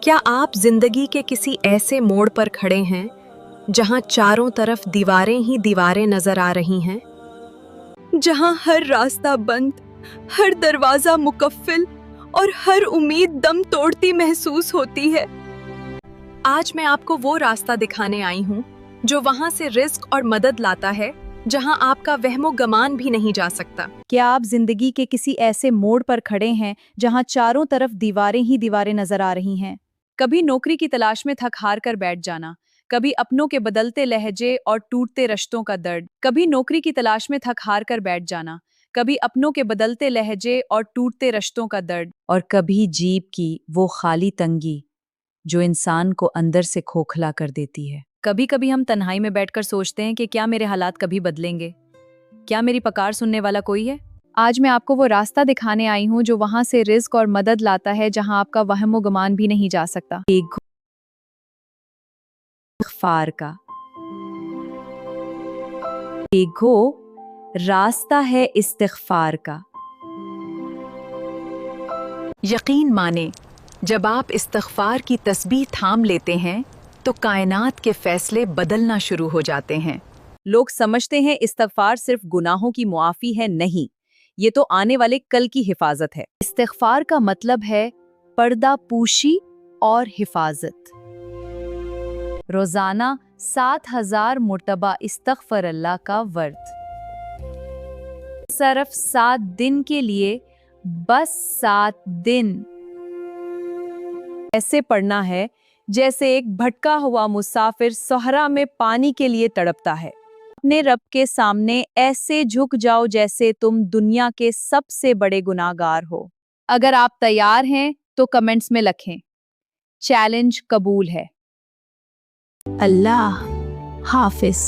क्या आप जिंदगी के किसी ऐसे मोड़ पर खड़े हैं जहां चारों तरफ दीवारें ही दीवारें नजर आ रही हैं, जहां हर रास्ता बंद, हर दरवाजा मुकफ्फिल और हर उम्मीद दम तोड़ती महसूस होती है? आज मैं आपको वो रास्ता दिखाने आई हूँ जो वहां से रिस्क और मदद लाता है जहां आपका वहमो गमान भी नहीं जा सकता। क्या आप जिंदगी के किसी ऐसे मोड़ पर खड़े हैं जहां चारों तरफ दीवारें ही दीवारें नजर आ रही हैं? कभी नौकरी की तलाश में थक हार कर बैठ जाना, कभी अपनों के बदलते लहजे और टूटते रिश्तों का दर्द, कभी नौकरी की तलाश में थक हार कर बैठ जाना, कभी अपनों के बदलते लहजे और टूटते रिश्तों का दर्द, और कभी जीप की वो खाली तंगी जो इंसान को अंदर से खोखला कर देती है। कभी कभी हम तन्हाई में बैठकर सोचते हैं कि क्या मेरे हालात कभी बदलेंगे, क्या मेरी पुकार सुनने वाला कोई है? आज मैं आपको वो रास्ता दिखाने आई हूँ जो वहां से रिस्क और मदद लाता है जहां आपका वहमो गुमान भी नहीं जा सकता। इस्तग़फ़ार का एगो रास्ता है इस्तिग़फ़ार का। यकीन माने, जब आप इस्तिग़फ़ार की तस्बीह थाम लेते हैं तो कायनात के फैसले बदलना शुरू हो जाते हैं। लोग समझते हैं इस्तिग़फ़ार सिर्फ गुनाहों की मुआफ़ी है, नहीं, ये तो आने वाले कल की हिफाजत है। इस्तिग़फ़ार का मतलब है पर्दा पूशी और हिफाजत। रोजाना 7000 मुर्तबा इस्तग़फ़रल्लाह का वर्द, सिर्फ 7 दिन के लिए, बस 7 दिन। ऐसे पढ़ना है जैसे एक भटका हुआ मुसाफिर सहरा में पानी के लिए तड़पता है। अपने रब के सामने ऐसे झुक जाओ जैसे तुम दुनिया के सबसे बड़े गुनाहगार हो। अगर आप तैयार हैं तो कमेंट्स में लिखें, चैलेंज कबूल है। अल्लाह हाफिज।